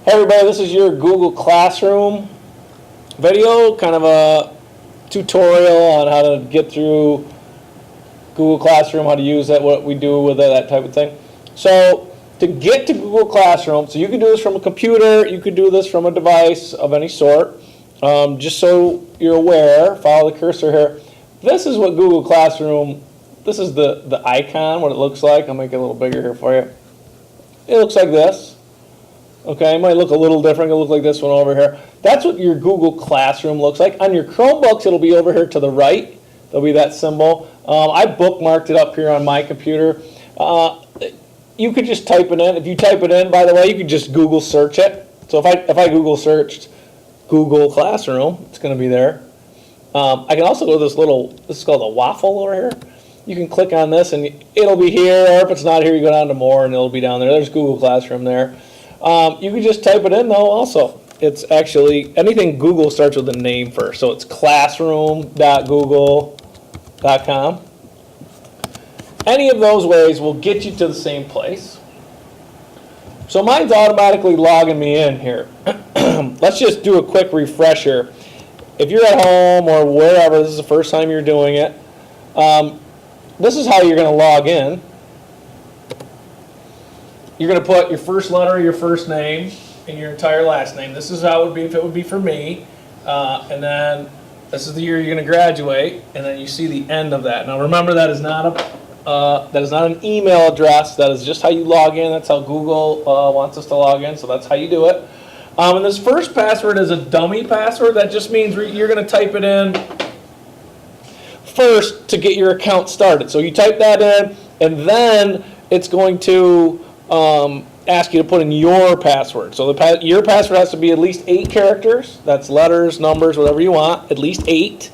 Hey everybody, this is your Google Classroom video, kind of a tutorial on how to get through Google Classroom, how to use it, what we do with it, that type of thing. So to get to Google Classroom, so you can do this from a computer, you could do this from a device of any sort. Just so you're aware, follow the cursor here. This is what Google Classroom, this is the icon, what it looks like. I'll make it a little bigger here for you. It looks like this. Okay, it might look a little different. It'll look like this one over here. That's what your Google Classroom looks like. On your Chromebooks, it'll be over here to the right. There'll be that symbol. I bookmarked it up here on my computer. You could just type it in. If you type it in, by the way, you could just Google search it. So if I Google searched Google Classroom, it's going to be there. I can also go to this is called a waffle over here. You can click on this and it'll be here, or if it's not here, you go down to more and it'll be down there. There's Google Classroom there. You can just type it in though also. It's actually, anything Google starts with a name first. So it's classroom.google.com. Any of those ways will get you to the same place. So mine's automatically logging me in here. Let's just do a quick refresher. If you're at home or wherever, this is the first time you're doing it, this is how you're going to log in. You're going to put your first letter of your first name and your entire last name. This is how it would be if it would be for me. And then this is the year you're going to graduate, and then you see the end of that. Now remember, that is not an email address. That is just how you log in. That's how Google wants us to log in, so that's how you do it. And this first password is a dummy password. That just means you're going to type it in first to get your account started. So you type that in, and then it's going to ask you to put in your password. So your password has to be at least 8 characters. That's letters, numbers, whatever you want, at least 8.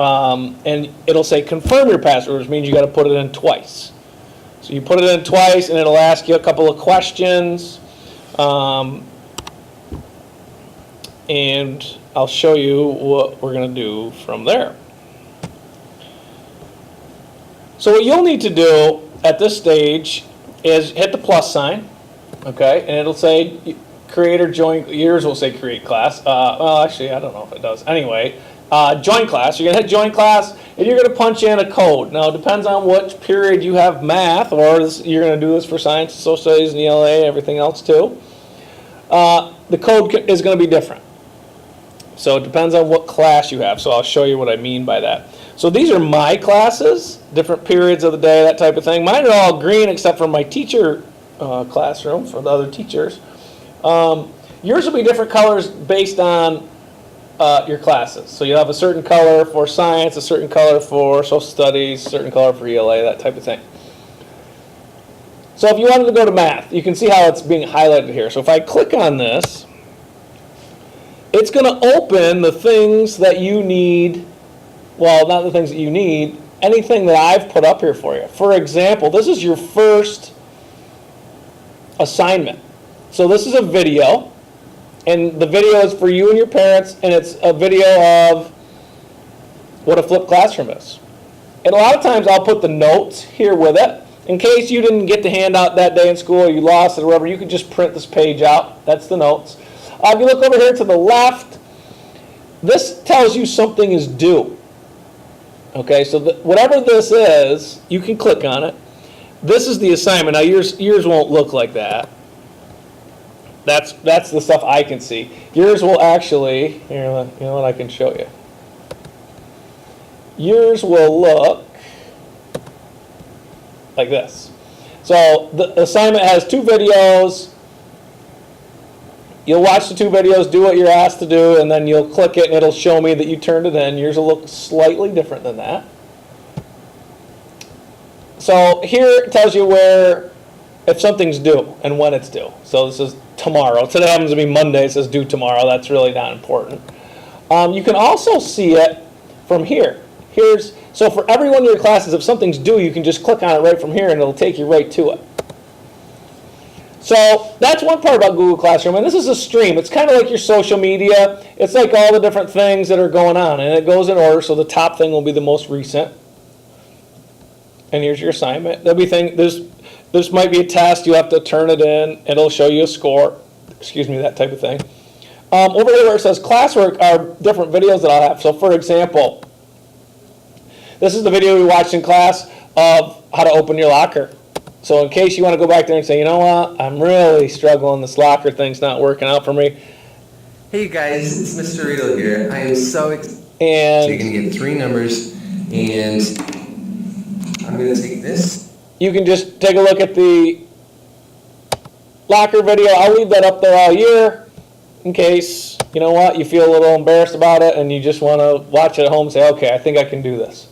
And it'll say confirm your password, which means you got to put it in twice. So you put it in twice, and it'll ask you a couple of questions. And I'll show you what we're going to do from there. So what you'll need to do at this stage is hit the plus sign, okay, and it'll say create or join. Yours will say create class. Well, actually, I don't know if it does. Anyway, join class. You're going to hit join class, and you're going to punch in a code. Now, it depends on which period you have math, or you're going to do this for science, social studies, and ELA, everything else too. The code is going to be different. So it depends on what class you have. So I'll show you what I mean by that. So these are my classes, different periods of the day, that type of thing. Mine are all green except for my teacher classroom for the other teachers. Yours will be different colors based on your classes. So you'll have a certain color for science, a certain color for social studies, a certain color for ELA, that type of thing. So if you wanted to go to math, you can see how it's being highlighted here. So if I click on this, it's going to open the things that you need. Well, not the things that you need, anything that I've put up here for you. For example, this is your first assignment. So this is a video, and the video is for you and your parents, and it's a video of what a flipped classroom is. And a lot of times I'll put the notes here with it. In case you didn't get the handout that day in school, or you lost it or whatever, you can just print this page out. That's the notes. If you look over here to the left, this tells you something is due. Okay, so whatever this is, you can click on it. This is the assignment. Now yours won't look like that. That's the stuff I can see. Yours will actually, here, you know what, I can show you. Yours will look like this. So the assignment has 2 videos. You'll watch the 2 videos, do what you're asked to do, and then you'll click it, and it'll show me that you turned it in. Yours will look slightly different than that. So here it tells you if something's due and when it's due. So this is tomorrow. Today happens to be Monday. It says due tomorrow. That's really not important. You can also see it from here. So for every one of your classes, if something's due, you can just click on it right from here, and it'll take you right to it. So that's one part about Google Classroom, and this is a stream. It's kind of like your social media. It's like all the different things that are going on, and it goes in order, so the top thing will be the most recent. And here's your assignment. There'll be this might be a test. You have to turn it in. It'll show you a score. excuse me, that type of thing. Over here where it says classwork are different videos that I'll have. So for example, this is the video we watched in class of how to open your locker. So in case you want to go back there and say, you know what, I'm really struggling, this locker thing's not working out for me. Hey guys, it's Mr. Riddle here. I am so excited. And so you're going to get 3 numbers, and I'm going to take this. You can just take a look at the locker video. I'll leave that up there all year in case, you know what, you feel a little embarrassed about it and you just want to watch it at home and say, okay, I think I can do this.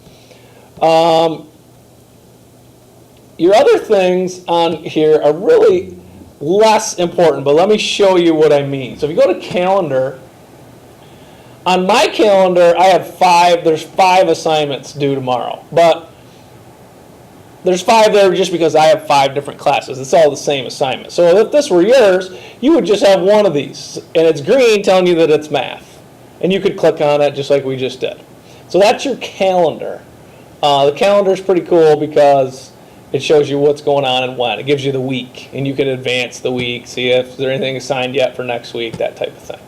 Your other things on here are really less important, but let me show you what I mean. So if you go to calendar, on my calendar I have 5, there's 5 assignments due tomorrow, but there's 5 there just because I have 5 different classes. It's all the same assignment. So if this were yours, you would just have one of these, and it's green telling you that it's math. And you could click on it just like we just did. So that's your calendar. The calendar is pretty cool because it shows you what's going on and when. It gives you the week, and you can advance the week, see if there's anything assigned yet for next week, that type of thing.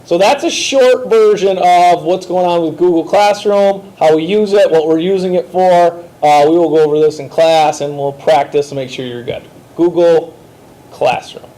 So that's a short version of what's going on with Google Classroom, how we use it, what we're using it for. We will go over this in class, and we'll practice to make sure you're good. Google Classroom.